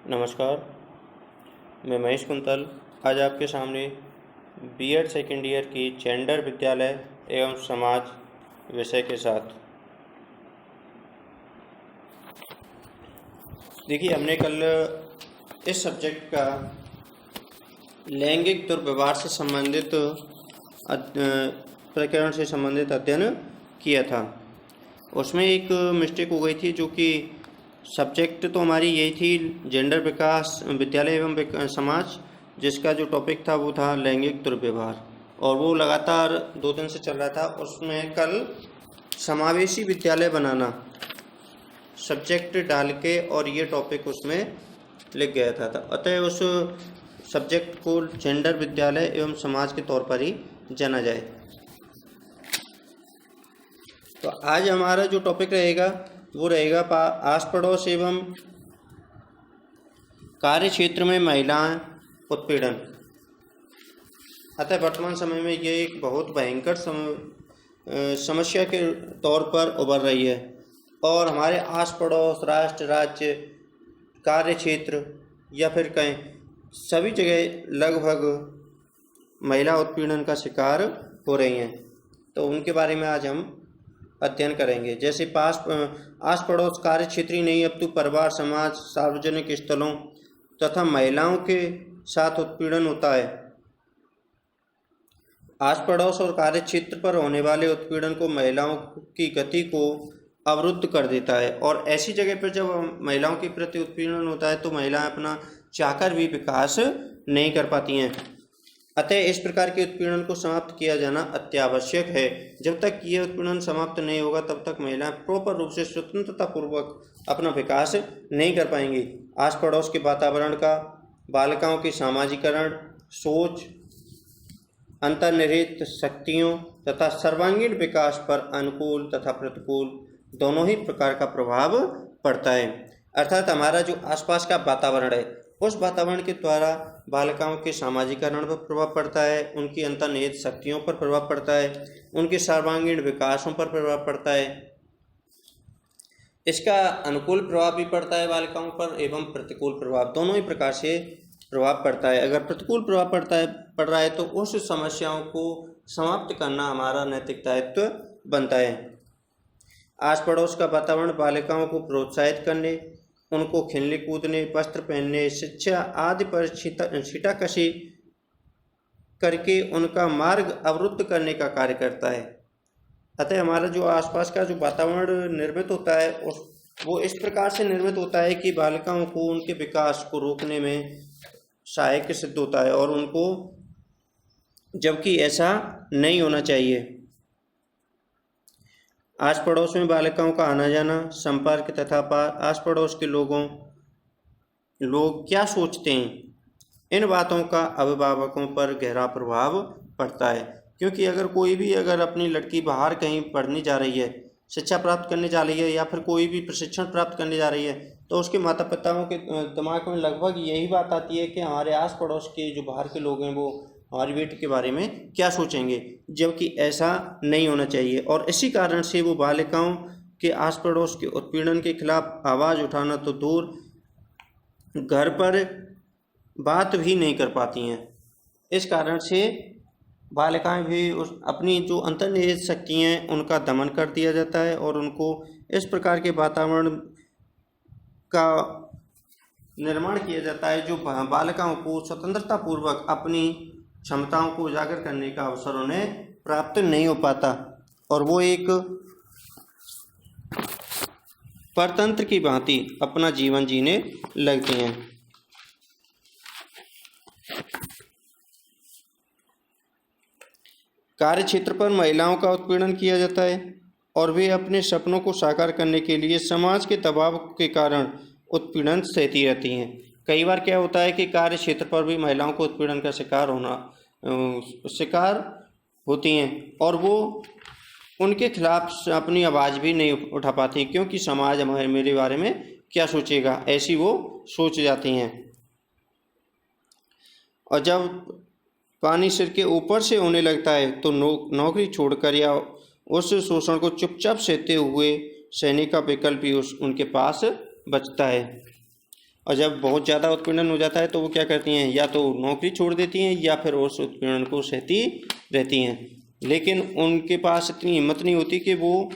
नमस्कार, मैं महेश कुंतल आज आपके सामने बीएड सेकेंड ईयर की जेंडर विद्यालय एवं समाज विषय के साथ। देखिए, हमने कल इस सब्जेक्ट का लैंगिक दुर्व्यवहार से संबंधित प्रकरण से संबंधित अध्ययन किया था। उसमें एक मिस्टेक हो गई थी, जो कि सब्जेक्ट तो हमारी यही थी जेंडर विकास विद्यालय एवं समाज, जिसका जो टॉपिक था वो था लैंगिक दुर्व्यवहार, और वो लगातार 2 दिन से चल रहा था। उसमें कल समावेशी विद्यालय बनाना सब्जेक्ट डाल के और ये टॉपिक उसमें लिख गया था। अतः उस सब्जेक्ट को जेंडर विद्यालय एवं समाज के तौर पर ही जाना जाए। तो आज हमारा जो टॉपिक रहेगा वो रहेगा आस पड़ोस एवं कार्य क्षेत्र में महिलाएं उत्पीड़न। अतः वर्तमान समय में ये एक बहुत भयंकर समस्या के तौर पर उभर रही है, और हमारे आस पड़ोस, राष्ट्र, राज्य, कार्य क्षेत्र या फिर कहीं सभी जगह लगभग महिला उत्पीड़न का शिकार हो रही हैं। तो उनके बारे में आज हम अध्ययन करेंगे। जैसे आस पड़ोस, कार्य क्षेत्र ही नहीं, अब तो परिवार, समाज, सार्वजनिक स्थलों तथा महिलाओं के साथ उत्पीड़न होता है। आस पड़ोस और कार्य क्षेत्र पर होने वाले उत्पीड़न को महिलाओं की गति को अवरुद्ध कर देता है, और ऐसी जगह पर जब महिलाओं के प्रति उत्पीड़न होता है तो महिलाएं अपना चाहकर भी विकास नहीं कर पाती हैं। अतः इस प्रकार के उत्पीड़न को समाप्त किया जाना अत्यावश्यक है। जब तक ये उत्पीड़न समाप्त नहीं होगा तब तक महिलाएं प्रॉपर रूप से स्वतंत्रतापूर्वक अपना विकास नहीं कर पाएंगी। आस पड़ोस के वातावरण का बालिकाओं के सामाजिकरण, सोच, अंतर्निहित शक्तियों तथा सर्वांगीण विकास पर अनुकूल तथा प्रतिकूल दोनों ही प्रकार का प्रभाव पड़ता है। अर्थात हमारा जो आसपास का वातावरण है, उस वातावरण के द्वारा बालिकाओं के सामाजिकरण पर प्रभाव पड़ता है, उनकी अंतर्निहित शक्तियों पर प्रभाव पड़ता है, उनके सर्वांगीण विकासों पर प्रभाव पड़ता है। इसका अनुकूल प्रभाव भी पड़ता है बालिकाओं पर, एवं प्रतिकूल प्रभाव, दोनों ही प्रकार से प्रभाव पड़ता है। अगर प्रतिकूल प्रभाव पड़ रहा है तो उस समस्याओं को समाप्त करना हमारा नैतिक दायित्व बनता है। आस पड़ोस का वातावरण बालिकाओं को प्रोत्साहित करने, उनको खेलने कूदने, वस्त्र पहनने, शिक्षा आदि पर छीटाकशी करके उनका मार्ग अवरुद्ध करने का कार्य करता है। अतः हमारा जो आसपास का जो वातावरण निर्मित होता है वो इस प्रकार से निर्मित होता है कि बालिकाओं को उनके विकास को रोकने में सहायक सिद्ध होता है, और उनको, जबकि ऐसा नहीं होना चाहिए। आस पड़ोस में बालिकाओं का आना जाना, संपर्क तथा आस पड़ोस के लोग क्या सोचते हैं, इन बातों का अभिभावकों पर गहरा प्रभाव पड़ता है। क्योंकि अगर अपनी लड़की बाहर कहीं पढ़ने जा रही है, शिक्षा प्राप्त करने जा रही है, या फिर कोई भी प्रशिक्षण प्राप्त करने जा रही है, तो उसके माता पिताओं के दिमाग में लगभग यही बात आती है कि हमारे आस पड़ोस के जो बाहर के लोग हैं वो हमारी बेटी के बारे में क्या सोचेंगे, जबकि ऐसा नहीं होना चाहिए। और इसी कारण से वो बालिकाओं के आस पड़ोस के उत्पीड़न के खिलाफ आवाज़ उठाना तो दूर, घर पर बात भी नहीं कर पाती हैं। इस कारण से बालिकाएं भी अपनी जो अंतर्निहित शक्तियाँ हैं उनका दमन कर दिया जाता है, और उनको इस प्रकार के वातावरण का निर्माण किया जाता है जो बालिकाओं को स्वतंत्रतापूर्वक अपनी क्षमताओं को उजागर करने का अवसर उन्हें प्राप्त नहीं हो पाता, और वो एक परतंत्र की भांति अपना जीवन जीने लगती हैं। कार्य क्षेत्र पर महिलाओं का उत्पीड़न किया जाता है, और वे अपने सपनों को साकार करने के लिए समाज के दबाव के कारण उत्पीड़न सहती रहती हैं। कई बार क्या होता है कि कार्य क्षेत्र पर भी महिलाओं को उत्पीड़न का शिकार होती हैं, और वो उनके खिलाफ अपनी आवाज़ भी नहीं उठा पाती, क्योंकि समाज मेरे बारे में क्या सोचेगा, ऐसी वो सोच जाती हैं। और जब पानी सिर के ऊपर से होने लगता है तो नौकरी छोड़कर या उस शोषण को चुपचाप सहते हुए सहने का विकल्प भी उनके पास बचता है। और जब बहुत ज़्यादा उत्पीड़न हो जाता है तो वो क्या करती हैं, या तो नौकरी छोड़ देती हैं या फिर उस उत्पीड़न को सहती रहती हैं। लेकिन उनके पास इतनी हिम्मत नहीं होती कि वो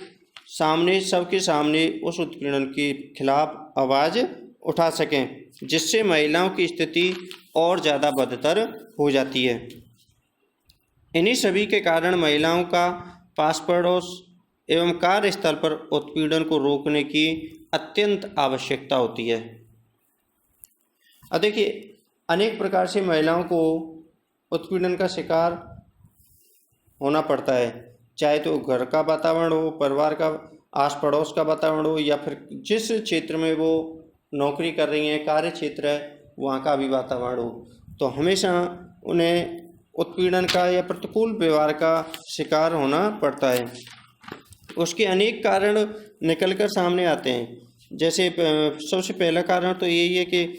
सामने, सबके सामने उस उत्पीड़न के खिलाफ आवाज़ उठा सकें, जिससे महिलाओं की स्थिति और ज़्यादा बदतर हो जाती है। इन्हीं सभी के कारण महिलाओं का पास पड़ोस एवं कार्यस्थल पर उत्पीड़न को रोकने की अत्यंत आवश्यकता होती है। अब देखिए, अनेक प्रकार से महिलाओं को उत्पीड़न का शिकार होना पड़ता है, चाहे तो घर का वातावरण हो, परिवार का, आस पड़ोस का वातावरण हो, या फिर जिस क्षेत्र में वो नौकरी कर रही हैं, कार्य क्षेत्र है, वहाँ का भी वातावरण हो। तो हमेशा उन्हें उत्पीड़न का या प्रतिकूल व्यवहार का शिकार होना पड़ता है। उसके अनेक कारण निकल कर सामने आते हैं। जैसे सबसे पहला कारण तो यही है कि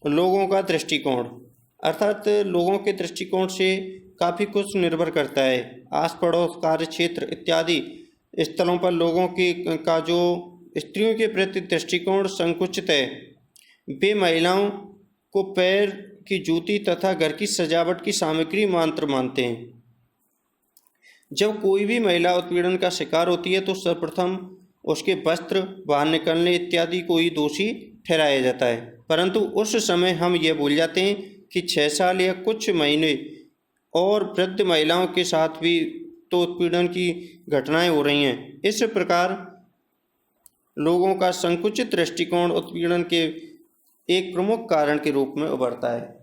लोगों का दृष्टिकोण, अर्थात लोगों के दृष्टिकोण से काफ़ी कुछ निर्भर करता है। आस पड़ोस, कार्य क्षेत्र इत्यादि स्थलों पर लोगों की का जो स्त्रियों के प्रति दृष्टिकोण संकुचित है, वे महिलाओं को पैर की जूती तथा घर की सजावट की सामग्री मात्र मानते हैं। जब कोई भी महिला उत्पीड़न का शिकार होती है तो सर्वप्रथम उसके वस्त्र, बाहर निकलने इत्यादि को ही दोषी ठहराया जाता है। परंतु उस समय हम ये भूल जाते हैं कि 6 साल या कुछ महीने और वृद्ध महिलाओं के साथ भी तो उत्पीड़न की घटनाएं हो रही हैं। इस प्रकार लोगों का संकुचित दृष्टिकोण उत्पीड़न के एक प्रमुख कारण के रूप में उभरता है।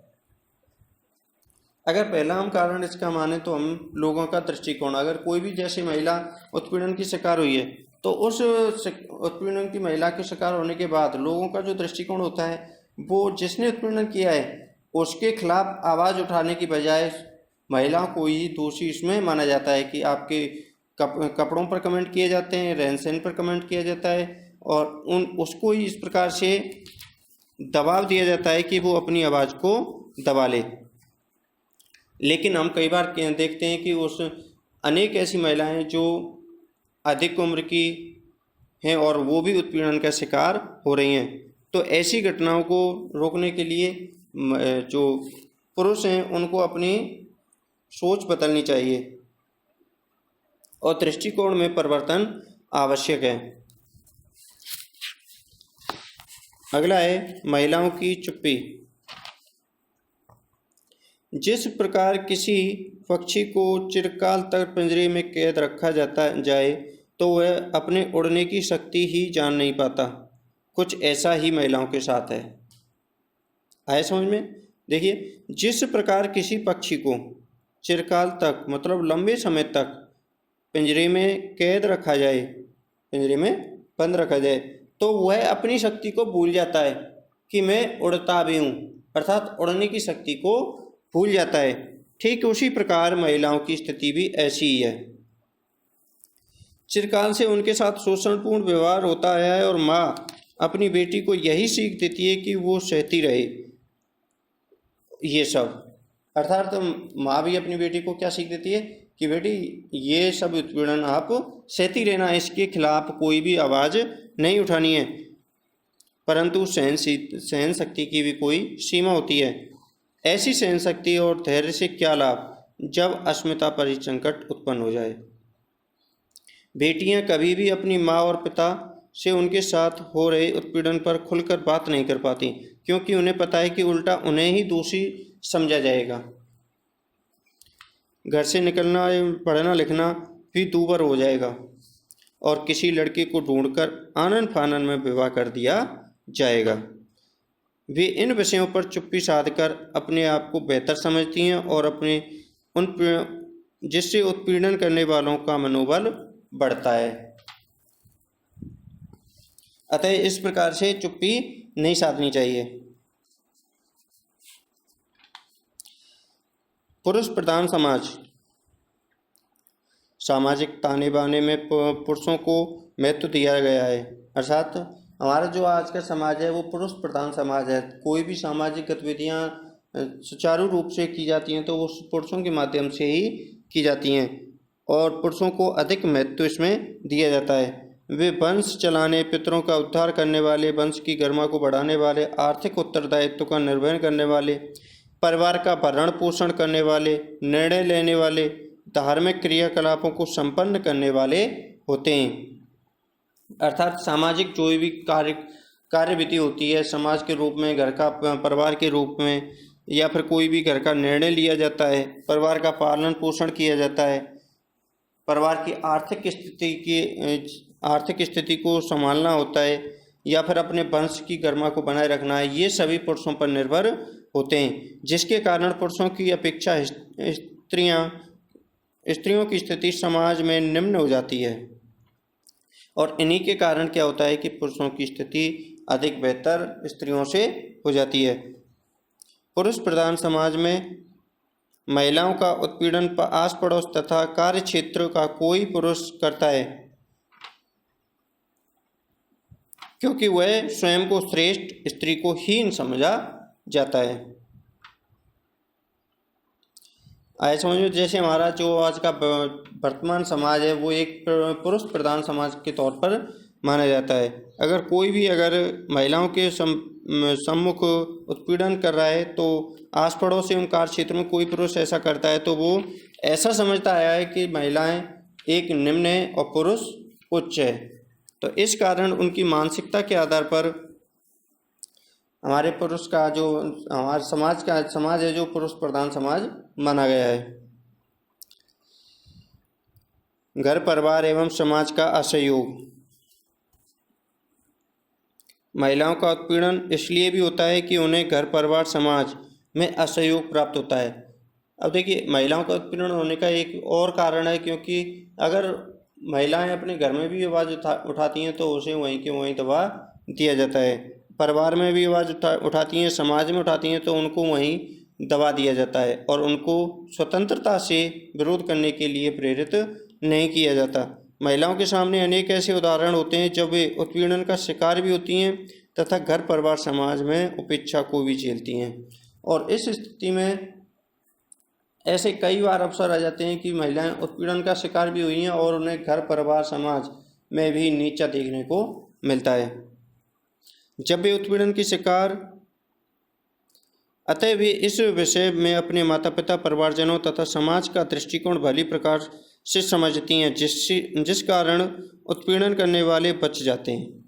अगर पहला हम कारण इसका माने तो हम लोगों का दृष्टिकोण, अगर कोई भी जैसे महिला उत्पीड़न की शिकार हुई है तो उस उत्पीड़न की महिला के शिकार होने के बाद लोगों का जो दृष्टिकोण होता है, वो जिसने उत्पीड़न किया है उसके खिलाफ आवाज़ उठाने की बजाय महिलाओं को ही दोषी इसमें माना जाता है कि आपके कपड़ों पर कमेंट किए जाते हैं, रहन सहन पर कमेंट किया जाता है, और उसको ही इस प्रकार से दबाव दिया जाता है कि वो अपनी आवाज़ को दबा ले। लेकिन हम कई बार देखते हैं कि उस अनेक ऐसी महिलाएं जो अधिक उम्र की हैं और वो भी उत्पीड़न का शिकार हो रही हैं। तो ऐसी घटनाओं को रोकने के लिए जो पुरुष हैं उनको अपनी सोच बदलनी चाहिए और दृष्टिकोण में परिवर्तन आवश्यक है। अगला है महिलाओं की चुप्पी। जिस प्रकार किसी पक्षी को चिरकाल तक पिंजरे में कैद रखा जाए तो वह अपने उड़ने की शक्ति ही जान नहीं पाता, कुछ ऐसा ही महिलाओं के साथ है। आए समझ में? देखिए, जिस प्रकार किसी पक्षी को चिरकाल तक मतलब लंबे समय तक पिंजरे में कैद रखा जाए, पिंजरे में बंद रखा जाए, तो वह अपनी शक्ति को भूल जाता है कि मैं उड़ता भी हूँ, अर्थात उड़ने की शक्ति को भूल जाता है। ठीक उसी प्रकार महिलाओं की स्थिति भी ऐसी ही है। चिरकाल से उनके साथ शोषणपूर्ण व्यवहार होता आया है और माँ अपनी बेटी को यही सीख देती है कि वो सहती रहे ये सब, अर्थात माँ भी अपनी बेटी को क्या सीख देती है कि बेटी ये सब उत्पीड़न आप सहती रहना, इसके खिलाफ कोई भी आवाज़ नहीं उठानी है। परंतु सहन शक्ति की भी कोई सीमा होती है। ऐसी सहन शक्ति और धैर्य से क्या लाभ जब अस्मिता पर ही संकट उत्पन्न हो जाए। बेटियां कभी भी अपनी माँ और पिता से उनके साथ हो रहे उत्पीड़न पर खुलकर बात नहीं कर पाती, क्योंकि उन्हें पता है कि उल्टा उन्हें ही दोषी समझा जाएगा। घर से निकलना, पढ़ना लिखना भी दूभर हो जाएगा और किसी लड़के को ढूंढकर आनन फानन में विवाह कर दिया जाएगा। वे इन विषयों पर चुप्पी साधकर अपने आप को बेहतर समझती हैं और अपने जिससे उत्पीड़न करने वालों का मनोबल बढ़ता है। अतः इस प्रकार से चुप्पी नहीं साधनी चाहिए। पुरुष प्रधान समाज, सामाजिक ताने बाने में पुरुषों को महत्व दिया गया है, अर्थात हमारा जो आज का समाज है वो पुरुष प्रधान समाज है। कोई भी सामाजिक गतिविधियां सुचारू रूप से की जाती हैं तो वो पुरुषों के माध्यम से ही की जाती हैं और पुरुषों को अधिक महत्व इसमें दिया जाता है। वे वंश चलाने, पितरों का उद्धार करने वाले, वंश की गरिमा को बढ़ाने वाले, आर्थिक उत्तरदायित्व का निर्वहन करने वाले, परिवार का भरण पोषण करने वाले, निर्णय लेने वाले, धार्मिक क्रियाकलापों को संपन्न करने वाले होते हैं। अर्थात सामाजिक जो भी कार्यविधि होती है समाज के रूप में, घर का, परिवार के रूप में, या फिर कोई भी घर का निर्णय लिया जाता है, परिवार का पालन पोषण किया जाता है, परिवार की आर्थिक स्थिति को संभालना होता है, या फिर अपने वंश की गरिमा को बनाए रखना है, ये सभी पुरुषों पर निर्भर होते हैं, जिसके कारण पुरुषों की अपेक्षा स्त्रियों की स्थिति समाज में निम्न हो जाती है। और इन्हीं के कारण क्या होता है कि पुरुषों की स्थिति अधिक बेहतर स्त्रियों से हो जाती है। पुरुष प्रधान समाज में महिलाओं का उत्पीड़न आस पड़ोस तथा कार्य क्षेत्र का कोई पुरुष करता है, क्योंकि वह स्वयं को श्रेष्ठ, स्त्री को हीन समझा जाता है। आए समझ में, जैसे हमारा जो आज का वर्तमान समाज है वो एक पुरुष प्रधान समाज के तौर पर माना जाता है। अगर कोई भी महिलाओं के सम्मुख उत्पीड़न कर रहा है तो आस पड़ोस एवं कार्य क्षेत्र में कोई पुरुष ऐसा करता है तो वो ऐसा समझता आया है कि महिलाएं एक निम्न है और पुरुष उच्च है। तो इस कारण उनकी मानसिकता के आधार पर हमारे पुरुष का जो हमारे समाज है जो पुरुष प्रधान समाज माना गया है। घर, परिवार एवं समाज का असहयोग। महिलाओं का उत्पीड़न इसलिए भी होता है कि उन्हें घर, परिवार, समाज में असहयोग प्राप्त होता है। अब देखिए, महिलाओं का उत्पीड़न होने का एक और कारण है, क्योंकि अगर महिलाएं अपने घर में भी आवाज़ उठाती हैं तो उसे वहीं के वहीं दबा दिया जाता है। परिवार में भी आवाज़ उठाती हैं, समाज में उठाती हैं तो उनको वहीं दबा दिया जाता है और उनको स्वतंत्रता से विरोध करने के लिए प्रेरित नहीं किया जाता। महिलाओं के सामने अनेक ऐसे उदाहरण होते हैं जब वे उत्पीड़न का शिकार भी होती हैं तथा घर, परिवार, समाज में उपेक्षा को भी झेलती हैं। और इस स्थिति में ऐसे कई बार अवसर आ जाते हैं कि महिलाएं उत्पीड़न का शिकार भी हुई हैं और उन्हें घर, परिवार, समाज में भी नीचा देखने को मिलता है। जब वे उत्पीड़न की शिकार, अतः वे इस विषय में अपने माता पिता, परिवारजनों तथा समाज का दृष्टिकोण भली प्रकार से समझती हैं, जिस कारण उत्पीड़न करने वाले बच जाते हैं।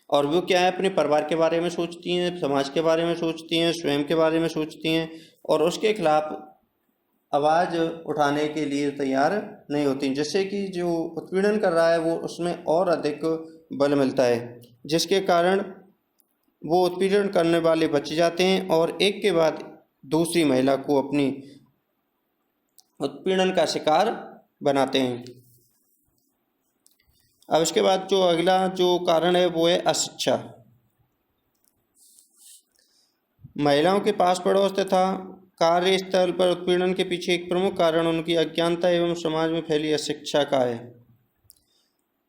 और वो क्या है, अपने परिवार के बारे में सोचती हैं, समाज के बारे में सोचती हैं, स्वयं के बारे में सोचती हैं और उसके खिलाफ आवाज़ उठाने के लिए तैयार नहीं होती, जिससे कि जो उत्पीड़न कर रहा है वो उसमें और अधिक बल मिलता है, जिसके कारण वो उत्पीड़न करने वाले बच जाते हैं और एक के बाद दूसरी महिला को अपनी उत्पीड़न का शिकार बनाते हैं। अब इसके बाद जो अगला जो कारण है वो है अशिक्षा। महिलाओं के पास पड़ोस तथा कार्यस्थल पर उत्पीड़न के पीछे एक प्रमुख कारण उनकी अज्ञानता एवं समाज में फैली अशिक्षा का है।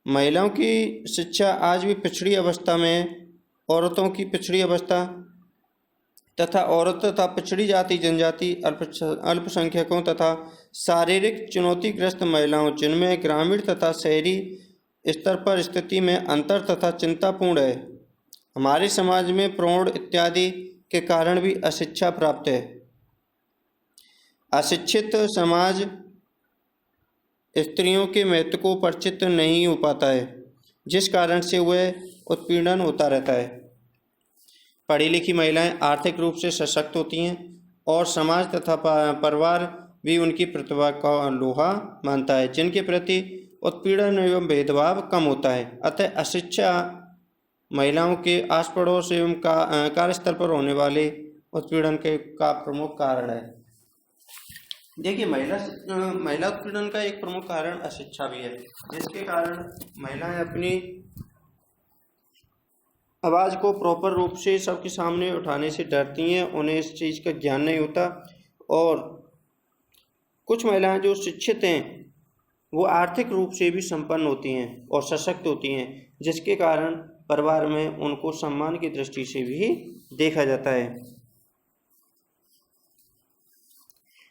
महिलाओं की शिक्षा आज भी पिछड़ी अवस्था में, औरतों की पिछड़ी अवस्था तथा औरत तथा पिछड़ी जाति, जनजाति, अल्पसंख्यकों तथा शारीरिक चुनौतीग्रस्त महिलाओं, जिनमें ग्रामीण तथा शहरी स्तर पर स्थिति में अंतर तथा चिंतापूर्ण है। हमारे समाज में प्रौढ़ इत्यादि के कारण भी अशिक्षा प्राप्त है। अशिक्षित समाज स्त्रियों के महत्व को परिचित नहीं हो पाता है, जिस कारण से वह उत्पीड़न होता रहता है। पढ़ी लिखी महिलाएं आर्थिक रूप से सशक्त होती हैं और समाज तथा परिवार भी उनकी प्रतिभा का लोहा मानता है, जिनके प्रति उत्पीड़न एवं भेदभाव कम होता है। अतः अशिक्षा महिलाओं के आस पड़ोस एवं कार्यस्थल पर होने वाले उत्पीड़न का प्रमुख कारण है। देखिए, महिला उत्पीड़न का एक प्रमुख कारण अशिक्षा भी है, जिसके कारण महिलाएं अपनी आवाज़ को प्रॉपर रूप से सबके सामने उठाने से डरती हैं, उन्हें इस चीज़ का ज्ञान नहीं होता। और कुछ महिलाएं जो शिक्षित हैं वो आर्थिक रूप से भी संपन्न होती हैं और सशक्त होती हैं, जिसके कारण परिवार में उनको सम्मान की दृष्टि से भी देखा जाता है।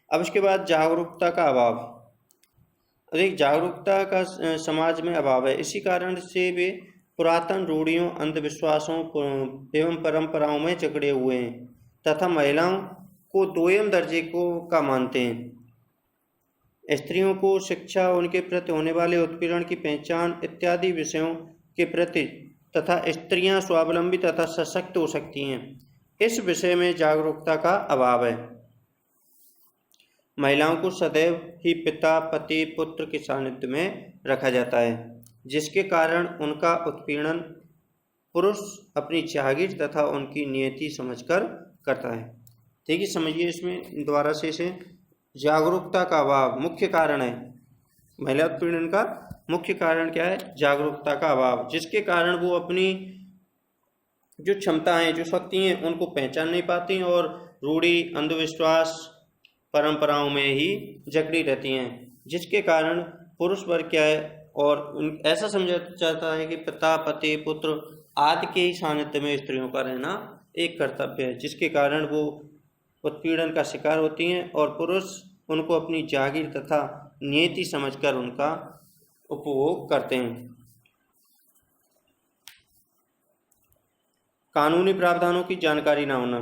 अब इसके बाद जागरूकता का अभाव। अधिक जागरूकता का समाज में अभाव है। इसी कारण से वे पुरातन रूढ़ियों, अंधविश्वासों एवं परंपराओं में जकड़े हुए हैं तथा महिलाओं को दोयम दर्जे का मानते हैं। स्त्रियों को शिक्षा, उनके प्रति होने वाले उत्पीड़न की पहचान इत्यादि विषयों के प्रति तथा स्त्रियां स्वावलंबी तथा सशक्त हो सकती हैं, इस विषय में जागरूकता का अभाव है। महिलाओं को सदैव ही पिता, पति, पुत्र के सानिध्य में रखा जाता है, जिसके कारण उनका उत्पीड़न पुरुष अपनी जागीर तथा उनकी नियति समझकर करता है। ठीक है, समझिए इसमें दोबारा से इसे। जागरूकता का अभाव मुख्य कारण है। महिला उत्पीड़न का मुख्य कारण क्या है? जागरूकता का अभाव, जिसके कारण वो अपनी जो क्षमताएं, जो शक्ति हैं, उनको पहचान नहीं पाती और रूढ़ी, अंधविश्वास, परंपराओं में ही जकड़ी रहती हैं, जिसके कारण पुरुष वर्ग क्या है और ऐसा समझा जाता है कि पिता, पति, पुत्र आदि के ही सानिध्य में स्त्रियों का रहना एक कर्तव्य है, जिसके कारण वो उत्पीड़न का शिकार होती हैं और पुरुष उनको अपनी जागीर तथा नियति समझकर उनका उपभोग करते हैं। कानूनी प्रावधानों की जानकारी न होना।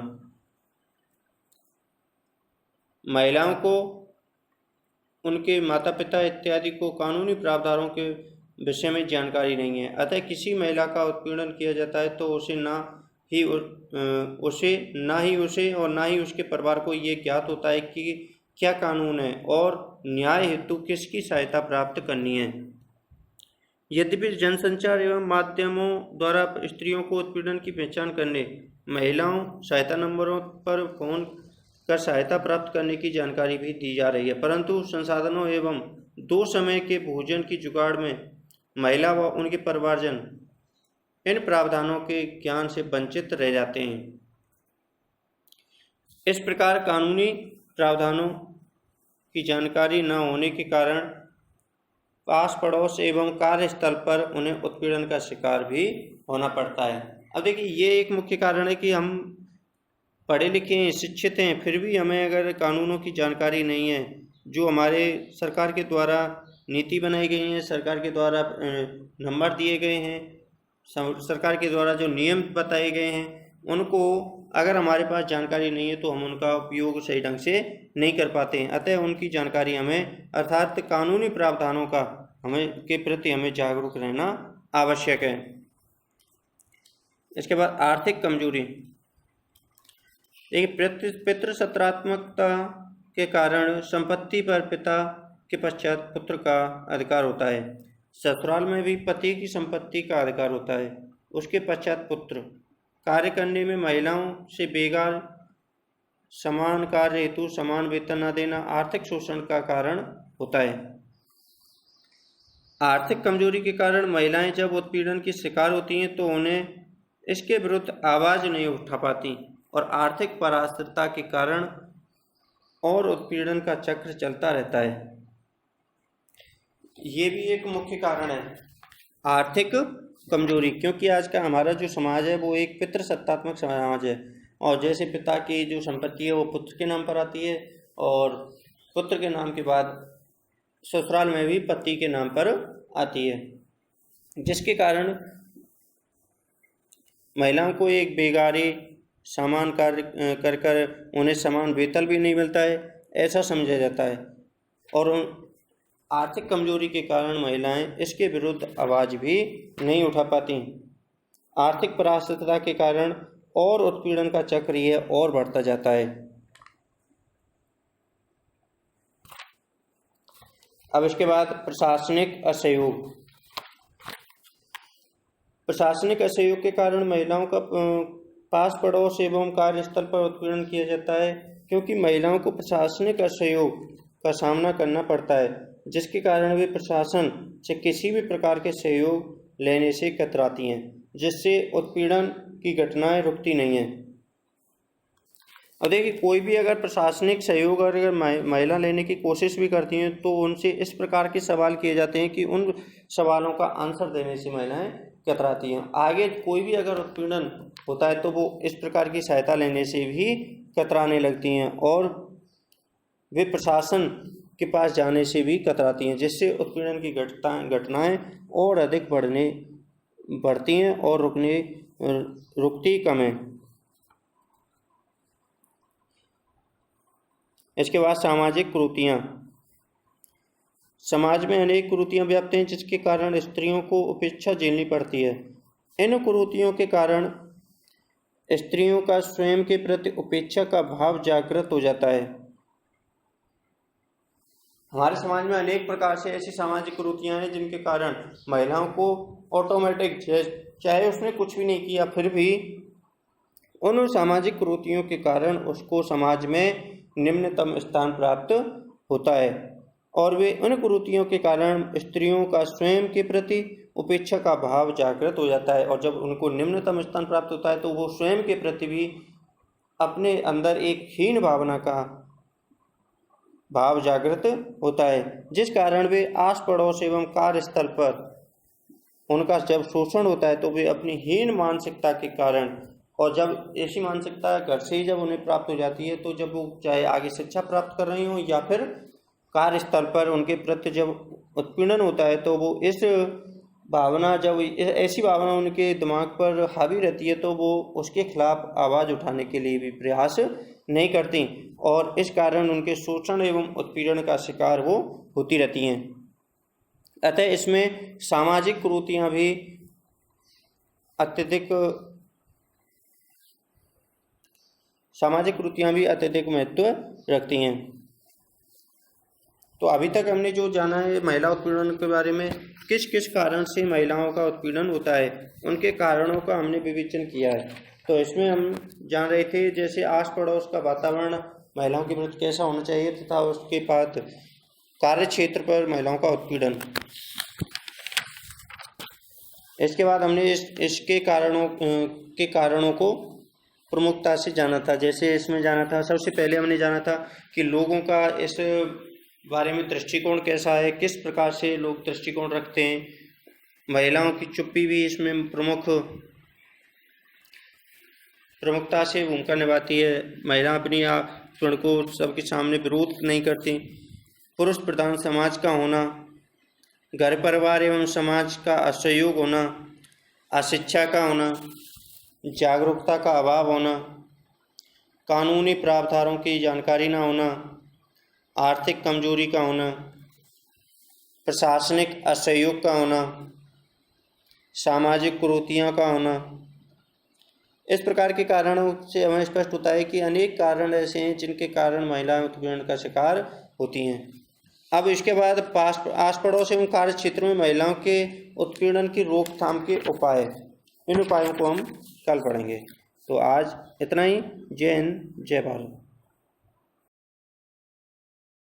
महिलाओं को उनके माता पिता इत्यादि को कानूनी प्रावधानों के विषय में जानकारी नहीं है, अतः किसी महिला का उत्पीड़न किया जाता है तो उसे ना ही उसे और ना ही उसके परिवार को ये ज्ञात होता है कि क्या कानून है और न्याय हेतु किसकी सहायता प्राप्त करनी है। यद्यपि जनसंचार एवं माध्यमों द्वारा स्त्रियों को उत्पीड़न की पहचान करने, महिलाओं सहायता नंबरों पर फोन कर सहायता प्राप्त करने की जानकारी भी दी जा रही है, परंतु संसाधनों एवं 2 समय के भोजन की जुगाड़ में महिला व उनके परिवारजन इन प्रावधानों के ज्ञान से वंचित रह जाते हैं। इस प्रकार कानूनी प्रावधानों की जानकारी न होने के कारण पास पड़ोस एवं कार्यस्थल पर उन्हें उत्पीड़न का शिकार भी होना पड़ता है। अब देखिए, ये एक मुख्य कारण है कि हम पढ़े लिखे हैं, शिक्षित हैं, फिर भी हमें अगर कानूनों की जानकारी नहीं है, जो हमारे सरकार के द्वारा नीति बनाई गई है, सरकार के द्वारा नंबर दिए गए हैं, सरकार के द्वारा जो नियम बताए गए हैं, उनको अगर हमारे पास जानकारी नहीं है तो हम उनका उपयोग सही ढंग से नहीं कर पाते हैं। अतः उनकी जानकारी हमें, अर्थात कानूनी प्रावधानों का के प्रति हमें जागरूक रहना आवश्यक है। इसके बाद आर्थिक कमजोरी। एक पितृसत्तात्मकता के कारण संपत्ति पर पिता के पश्चात पुत्र का अधिकार होता है। ससुराल में भी पति की संपत्ति का अधिकार होता है, उसके पश्चात पुत्र। कार्य करने में महिलाओं से बेगार, समान कार्य हेतु समान वेतन न देना आर्थिक शोषण का कारण होता है। आर्थिक कमजोरी के कारण महिलाएं जब उत्पीड़न की शिकार होती हैं तो उन्हें इसके विरुद्ध आवाज नहीं उठा पाती और आर्थिक परास्थिरता के कारण और उत्पीड़न का चक्र चलता रहता है। ये भी एक मुख्य कारण है, आर्थिक कमजोरी, क्योंकि आज का हमारा जो समाज है वो एक पितृसत्तात्मक समाज है और जैसे पिता की जो संपत्ति है वो पुत्र के नाम पर आती है और पुत्र के नाम के बाद ससुराल में भी पति के नाम पर आती है, जिसके कारण महिलाओं को एक बेगारी, समान कार्य कर कर उन्हें समान वेतन भी नहीं मिलता है, ऐसा समझा जाता है और आर्थिक कमजोरी के कारण महिलाएं इसके विरुद्ध आवाज भी नहीं उठा पाती। आर्थिक परास्थिरता के कारण और उत्पीड़न का चक्र यह और बढ़ता जाता है। अब इसके बाद प्रशासनिक असहयोग। प्रशासनिक असहयोग के कारण महिलाओं का पास पड़ोस एवं कार्यस्थल पर उत्पीड़न किया जाता है, क्योंकि महिलाओं को प्रशासनिक असहयोग का सामना करना पड़ता है, जिसके कारण वे प्रशासन से किसी भी प्रकार के सहयोग लेने से कतराती हैं, जिससे उत्पीड़न की घटनाएं रुकती नहीं हैं। और देखिए, कोई भी अगर प्रशासनिक सहयोग अगर महिला लेने की कोशिश भी करती हैं तो उनसे इस प्रकार के सवाल किए जाते हैं कि उन सवालों का आंसर देने से महिलाएं कतराती हैं। आगे कोई भी अगर उत्पीड़न होता है तो वो इस प्रकार की सहायता लेने से भी कतराने लगती हैं और वे प्रशासन के पास जाने से भी कतराती हैं, जिससे उत्पीड़न की घटनाएं और अधिक बढ़ती हैं और रुकती कम है। इसके बाद सामाजिक कुरीतियाँ। समाज में अनेक कुरीतियाँ व्याप्त हैं जिसके कारण स्त्रियों को उपेक्षा झेलनी पड़ती है। इन कुरीतियों के कारण स्त्रियों का स्वयं के प्रति उपेक्षा का भाव जागृत हो जाता है। हमारे समाज में अनेक प्रकार से ऐसी सामाजिक कुरीतियाँ हैं जिनके कारण महिलाओं को ऑटोमेटिक, चाहे उसने कुछ भी नहीं किया फिर भी उन सामाजिक कुरीतियों के कारण उसको समाज में निम्नतम स्थान प्राप्त होता है और वे उन कुरीतियों के कारण स्त्रियों का स्वयं के प्रति उपेक्षा का भाव जागृत हो जाता है। और जब उनको निम्नतम स्थान प्राप्त होता है तो वो स्वयं के प्रति भी अपने अंदर एक हीन भावना का भाव जागृत होता है, जिस कारण वे आस पड़ोस एवं कार्यस्थल पर उनका जब शोषण होता है तो वे अपनी हीन मानसिकता के कारण, और जब ऐसी मानसिकता घर से ही जब उन्हें प्राप्त हो जाती है तो जब वो चाहे आगे शिक्षा प्राप्त कर रही हों या फिर कार्यस्थल पर उनके प्रति जब उत्पीड़न होता है तो वो इस भावना, जब ऐसी भावना उनके दिमाग पर हावी रहती है तो वो उसके खिलाफ आवाज़ उठाने के लिए भी प्रयास नहीं करती और इस कारण उनके शोषण एवं उत्पीड़न का शिकार वो होती रहती हैं। अतः इसमें सामाजिक कुरीतियाँ भी अत्यधिक महत्व रखती हैं। तो अभी तक हमने जो जाना है महिला उत्पीड़न के बारे में, किस किस कारण से महिलाओं का उत्पीड़न होता है उनके कारणों का हमने विवेचन किया है। तो इसमें हम जान रहे थे जैसे आस पड़ोस का वातावरण महिलाओं के प्रति कैसा होना चाहिए तथा उसके बाद कार्य क्षेत्र पर महिलाओं का उत्पीड़न। इसके बाद हमने इसके कारणों को प्रमुखता से जाना था। जैसे इसमें जाना था, सबसे पहले हमने जाना था कि लोगों का इस बारे में दृष्टिकोण कैसा है, किस प्रकार से लोग दृष्टिकोण रखते हैं। महिलाओं की चुप्पी भी इसमें प्रमुखता से भूमिका निभाती है। महिला अपनी स्वर्ण को सबके सामने विरोध नहीं करती। पुरुष प्रधान समाज का होना, घर परिवार एवं समाज का असहयोग होना, अशिक्षा का होना, जागरूकता का अभाव होना, कानूनी प्रावधानों की जानकारी न होना, आर्थिक कमजोरी का होना, प्रशासनिक असहयोग का होना, सामाजिक कुरीतियों का होना। इस प्रकार के कारणों से हमें स्पष्ट होता है कि अनेक कारण ऐसे हैं जिनके कारण महिलाएं उत्पीड़न का शिकार होती हैं। अब इसके बाद आस पड़ोस एवं कार्य क्षेत्र में महिलाओं के उत्पीड़न की रोकथाम के उपाय, इन उपायों को हम कल पढ़ेंगे। तो आज इतना ही। जय हिंद, जय भारत।